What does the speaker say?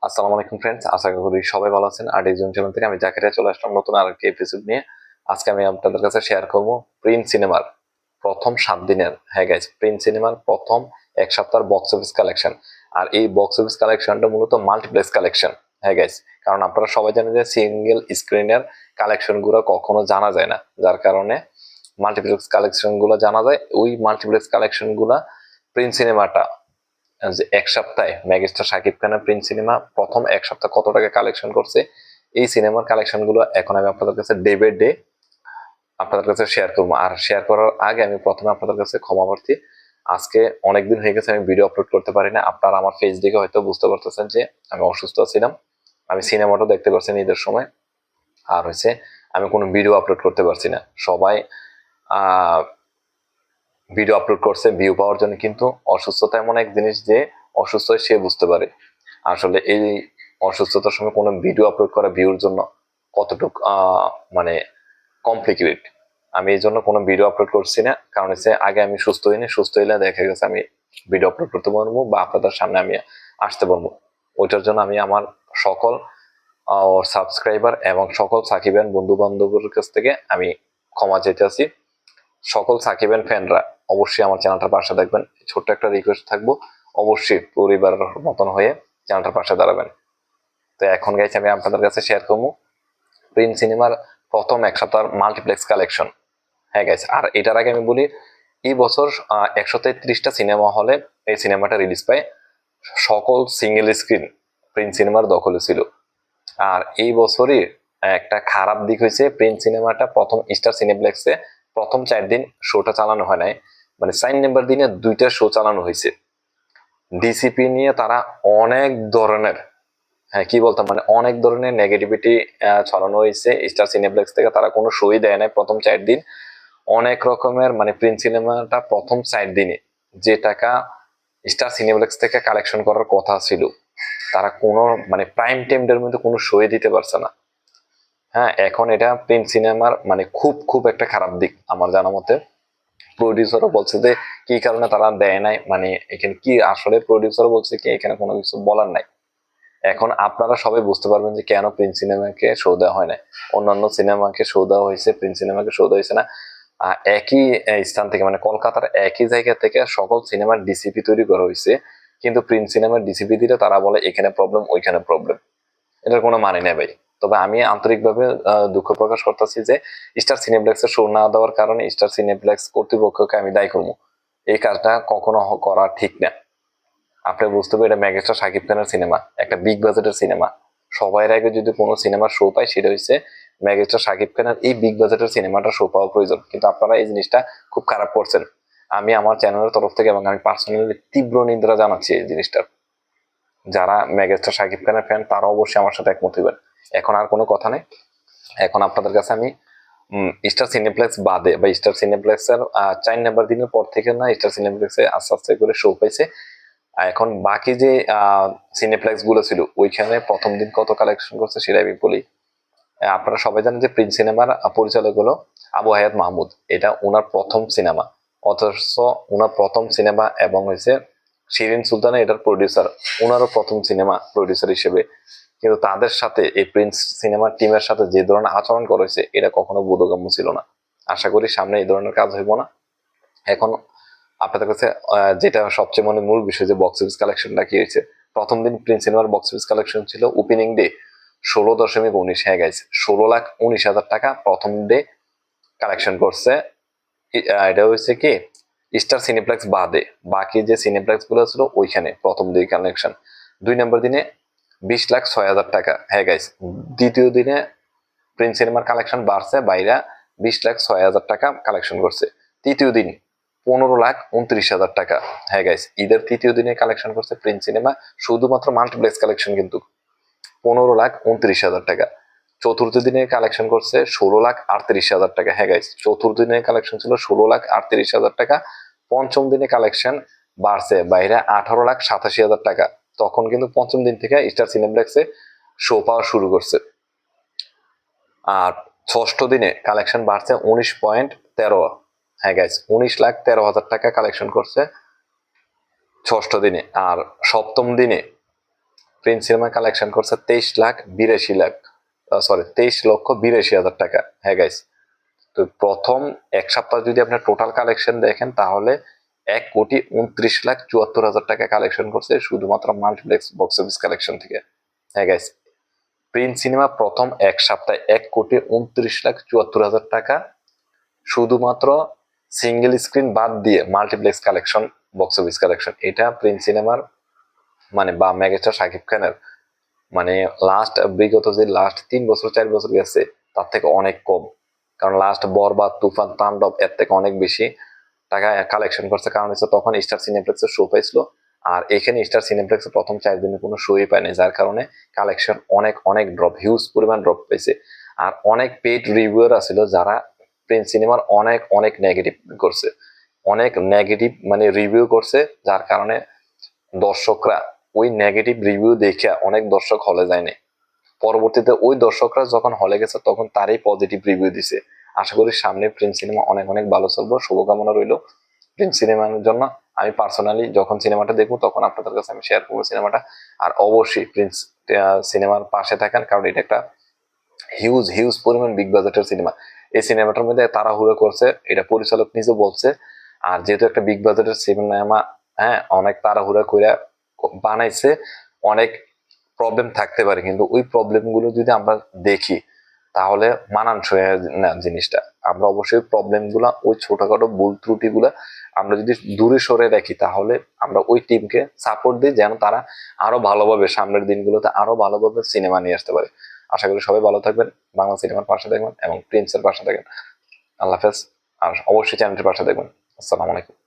আসসালামু আলাইকুম ফ্রেন্ডস, আশা করি সবাই ভালো আছেন। আর এই চ্যানেল থেকে আমি জাকিরিয়া চলে আসলাম নতুন আরেকটি এপিসোড নিয়ে। আজকে আমি আপনাদের কাছে শেয়ার করব প্রিন্স সিনেমার প্রথম 7 দিনের, হ্যাঁ গাইস, প্রিন্স সিনেমার প্রথম এক সপ্তাহের বক্স অফিস কালেকশন। আর এই বক্স অফিস কালেকশনটা মূলত মাল্টিপ্লেক্স কালেকশন, হ্যাঁ গাইস। কারণ আপনারা সবাই জানেন যে সিঙ্গেল স্ক্রিনের কালেকশন গুলো কখনো জানা যায় না, যার কারণে মাল্টিপ্লেক্স কালেকশন গুলো জানা যায়। ওই মাল্টিপ্লেক্স কালেকশন গুলা প্রিন্স সিনেমাটা যে এক সপ্তাহে মেগাস্টার শাকিব খানের প্রিন্স সিনেমা প্রথম এক সপ্তাহ কত টাকা কালেকশন করছে, এই সিনেমার কালেকশন গুলো এখন আমি আপনাদের কাছে ডে বাই ডে আপনাদের কাছে শেয়ার করবো। আর শেয়ার করার আগে আমি প্রথমে আপনাদের কাছে ক্ষমা প্রার্থী। আজকে অনেকদিন হয়ে গেছে আমি ভিডিও আপলোড করতে পারি না। আপনারা আমার ফেস দেখে হয়তো বুঝতে পারতেছেন যে আমি অসুস্থ ছিলাম। আমি সিনেমাটা দেখতে পারছি না ঈদের সময়। আর হচ্ছে আমি কোনো ভিডিও আপলোড করতে পারছি না। সবাই ভিডিও আপলোড করছে ভিউ পাওয়ার জন্য, কিন্তু অসুস্থতা এমন এক জিনিস যে অসুস্থ সে বুঝতে পারে আসলে এই অসুস্থতার সময় কোনো ভিডিও আপলোড করা ভিউর জন্য কতটুকু মানে কমপ্লিকেটেড। আমি এই জন্য কোনো ভিডিও আপলোড করছি না, কারণ হচ্ছে আগে আমি সুস্থ হইনি। সুস্থ হইলে দেখা গেছে আমি ভিডিও আপলোড করতে পারবো বা আপনাদের সামনে আমি আসতে পারবো। ওইটার জন্য আমি আমার সকল সাবস্ক্রাইবার এবং সকল সাকিবেন বন্ধু বান্ধবের কাছ থেকে আমি ক্ষমা চাইতেছি। সকল সাকিবেন ফ্যানরা অবশ্যই আমার চ্যানেলটার পাশে দেখবেন। ছোট্ট একটা রিকোয়েস্ট থাকবো, অবশ্যই পরিবারের মতন হয়ে চ্যানেলটার পাশে দাঁড়াবেন। তো এখন গাইছি আমি আপনাদের কাছে শেয়ার করবো প্রিন্স সিনেমার প্রথম এক সপ্তাহের মাল্টিপ্লেক্স কালেকশন, হ্যাঁ গাইছে। আর এটার আগে আমি বলি, এই বছর 133টা সিনেমা হলে এই সিনেমাটা রিলিজ পায়। সকল সিঙ্গেল স্ক্রিন প্রিন্স সিনেমার দখলে ছিল। আর এই বছরই একটা খারাপ দিক হয়েছে, প্রিন্স সিনেমাটা প্রথম স্টার সিনেপ্লেক্সে প্রথম 4 দিন শোটা চালানো হয় নাই। মানে 4 নম্বর দিনে 2টা শো চালানো হয়েছে। ডিসিপি নিয়ে তারা অনেক ধরনের, হ্যাঁ কি বলতাম, মানে অনেক ধরনের নেগেটিভিটি ছড়ানো হয়েছে। স্টার সিনেপ্লেক্স থেকে তারা কোনো শোই দেয় নাই প্রথম 4 দিন। অনেক রকমের, মানে প্রিন্স সিনেমাটা প্রথম 4 দিনে যে টাকা স্টার সিনেপ্লেক্স থেকে কালেকশন করার কথা ছিল, তারা কোনো মানে প্রাইম টাইমের মধ্যে কোনো শোই দিতে পারছে না। হ্যাঁ, এখন এটা প্রিন্ট সিনেমার মানে খুব খুব একটা খারাপ দিক আমার জানা মতে। প্রডিউসারও বলছে যে কি কারণে তারা দেয় নাই, মানে এখানে কি আসলে প্রডিউসার বলছে কি এখানে কোনো কিছু বলার নাই। এখন আপনারা সবাই বুঝতে পারবেন যে কেন প্রিন্ট সিনেমাকে শো দেওয়া হয় না। অন্যান্য সিনেমাকে শো দেওয়া হয়েছে, প্রিন্ট সিনেমাকে শো দেওয়া হয়েছে না। একই স্থান থেকে, মানে কলকাতার একই জায়গা থেকে সকল সিনেমার ডিসিপি তৈরি করা হয়েছে, কিন্তু প্রিন্ট সিনেমার ডিসিপি দিলে তারা বলে এখানে প্রবলেম ওইখানে প্রবলেম। এটার কোনো মানে নেই ভাই। তবে আমি আন্তরিকভাবে দুঃখ প্রকাশ করতেছি যে স্টার সিনেপ্লেক্সের শো না দেওয়ার কারণে স্টার সিনেপ্লেক্স কর্তৃপক্ষকে আমি দায়ী করবো। এই কাজটা কখনো করা ঠিক না। আপনি বুঝতে পারেন এটা মেগাস্টার শাকিব খানের সিনেমা, একটা বিগ বাজেটের সিনেমা। সবার আগে যদি কোনো সিনেমার শো পায় সেটা হচ্ছে মেগাস্টার শাকিব খানের এই বিগ বাজেটের সিনেমাটা শো পাওয়া প্রয়োজন, কিন্তু আপনারা এই জিনিসটা খুব খারাপ করছেন। আমি আমার চ্যানেলের তরফ থেকে এবং আমি পার্সোনালি তীব্র নিন্দা জানাচ্ছি এই জিনিসটার। যারা মেগাস্টার শাকিব খানের ফ্যান তারা অবশ্যই আমার সাথে একমত হইবেন। এখন আর কোনো কথা নেই। এখন আপনাদের কাছে আমি স্টার সিনেপ্লেক্স বাদে বা স্টার সিনেপ্লেক্সের 4 নম্বর দিনের পর থেকে না স্টার সিনেপ্লেক্সে আস্তে আস্তে করে শো পাইছে। এখন বাকি যে সিনেপ্লেক্স গুলো ছিল ওইখানে প্রথম দিন কত কালেকশন করছে সেটা আমি বলি। আপনারা সবাই জানেন যে প্রিন্স সিনেমার পরিচালক হলো আবু হায়াত মাহমুদ। এটা ওনার প্রথম সিনেমা, অথচ ওনার প্রথম সিনেমা এবং হয়েছে শিরিন সুলতানা এটার প্রডিউসার, ওনারও প্রথম সিনেমা প্রডিউসার হিসেবে। কিন্তু তাদের সাথে এই প্রিন্স সিনেমার টিমের সাথে যে ধরনের আচরণ করেছে এটা কখনো বোধগম্য ছিল না। আশা করি সামনে এই ধরনের কাজ হইব না। এখন আপনাদের কাছে যেটা সবচেয়ে মানে মূল বিষয় যে বক্স অফিস কালেকশনটা কি হয়েছে। প্রথম দিন প্রিন্স সিনেমার বক্স অফিস কালেকশন ছিল ওপেনিং ডে 16.19, হ্যাঁ গাইছে, 16,19,000 টাকা প্রথম ডে কালেকশন করছে। এটা হচ্ছে কি স্টার সিনেপ্লেক্স বাদে বাকি যে সিনেপ্লেক্স গুলো ছিল ওইখানে প্রথম দিন কালেকশন। 2 নম্বর দিনে 20,06,000 টাকা, হ্যাঁ গাইস। দ্বিতীয় দিনে প্রিন্স সিনেমার কালেকশন বাড়ছে, বাইরা 20,06,000 টাকা কালেকশন করছে। তৃতীয় দিন 15,29,000 টাকা, হ্যাঁ গাইস। ঈদের তৃতীয় দিনে কালেকশন করছে প্রিন্স সিনেমা শুধুমাত্র মাল্টিপ্লেক্স কালেকশন, কিন্তু 15,29,000 টাকা। চতুর্থ দিনে কালেকশন করছে 16,38,000 টাকা, হ্যাঁ গাইস। চতুর্থ দিনের কালেকশন ছিল 16,38,000 টাকা। পঞ্চম দিনে কালেকশন বাড়ছে বাইরে 18,87,000 টাকা। তখন কিন্তু পঞ্চম দিন থেকে স্টার সিনেপ্লেক্সে শো পাওয়া শুরু করছে। আর ষষ্ঠ দিনে কালেকশন বাড়ছে 19.13, হ্যাঁ গাইস, 19,13,000 টাকা কালেকশন করছে ষষ্ঠ দিনে। আর প্রিন্স সিনেমা কালেকশন করছে 23,82,00,000 টাকা। হ্যাঁ গাইস, তো প্রথম এক সপ্তাহ যদি আপনি টোটাল কালেকশন দেখেন তাহলে 1,29,74,000 টাকা কালেকশন করছে শুধুমাত্র মাল্টিপ্লেক্স বক্স অফিস কালেকশন থেকে। হ্যাঁ গাইস, প্রিন্স সিনেমা প্রথম এক সপ্তাহে 1,29,74,000 টাকা শুধুমাত্র সিঙ্গেল স্ক্রিন বাদ দিয়ে multiplex collection box office collection. এটা প্রিন্স সিনেমার মানে বা মেগাস্টার শাকিব খানের মানে বিগত যে লাস্ট 3 বছর 4 বছর গেছে তার থেকে অনেক কম। কারণ লাস্ট বরবাদ, তুফান, তাণ্ডব এর থেকে অনেক বেশি টাকা কালেকশন করছে। কারণ হচ্ছে তখন স্টার সিনেপ্লেক্সের শো পাইছিল, আর এখানে স্টার সিনেপ্লেক্সের প্রথম 4 দিনে কোনো শোই পায়নি, যার কারণে কালেকশন অনেক অনেক ড্রপ, হিউজ পরিমাণ ড্রপ পেয়েছে। আর অনেক পেইড রিভিউয়ার আছিল যারা প্রিন্স সিনেমার অনেক অনেক নেগেটিভ করছে, অনেক নেগেটিভ মানে রিভিউ করছে, যার কারণে দর্শকরা ওই নেগেটিভ রিভিউ দেখে অনেক দর্শক হলে যায়নি। পরবর্তীতে ওই দর্শকরা যখন হলে গেছে তখন তারই পজিটিভ রিভিউ দিছে। আশা করি সামনে প্রিন্স সিনেমা অনেক অনেক ভালো চলবে, শুভকামনা রইল প্রিন্স সিনেমার জন্য। আমি পার্সোনালি যখন সিনেমাটা দেখবো তখন আপনাদের কাছে আমি শেয়ার করবো সিনেমাটা। আর অবশ্যই প্রিন্স সিনেমার পাশে থাকেন, কারণ এটা একটা হিউজ হিউজ পরিমাণ বিগ বাজেটের সিনেমা। এই সিনেমাটার মধ্যে তাড়াহুড়ো করছে, এটা পরিচালক নিজে বলছে। আর যেহেতু একটা বিগ বাজেটের সিনেমা, হ্যাঁ, অনেক তাড়াহুড়া করে বানাইছে, অনেক প্রবলেম থাকতে পারে, কিন্তু ওই প্রবলেম গুলো যদি আমরা দেখি তাহলে মানানসই না জিনিসটা। আমরা অবশ্যই প্রবলেম গুলা, ওই ছোটখাটো ভুল ত্রুটি গুলা আমরা যদি দূরে সরে রাখি তাহলে আমরা ওই টিমকে সাপোর্ট দিই যেন তারা আরো ভালোভাবে সামনের দিনগুলোতে আরো ভালোভাবে সিনেমা নিয়ে আসতে পারে। আশা করি সবাই ভালো থাকবেন, বাংলা সিনেমার পাশে থাকবেন এবং প্রিন্সের পাশে থাকবেন। আল্লাহ হাফেজ। আর অবশ্যই চ্যানেলটির পাশে থাকবেন। আসসালামু আলাইকুম।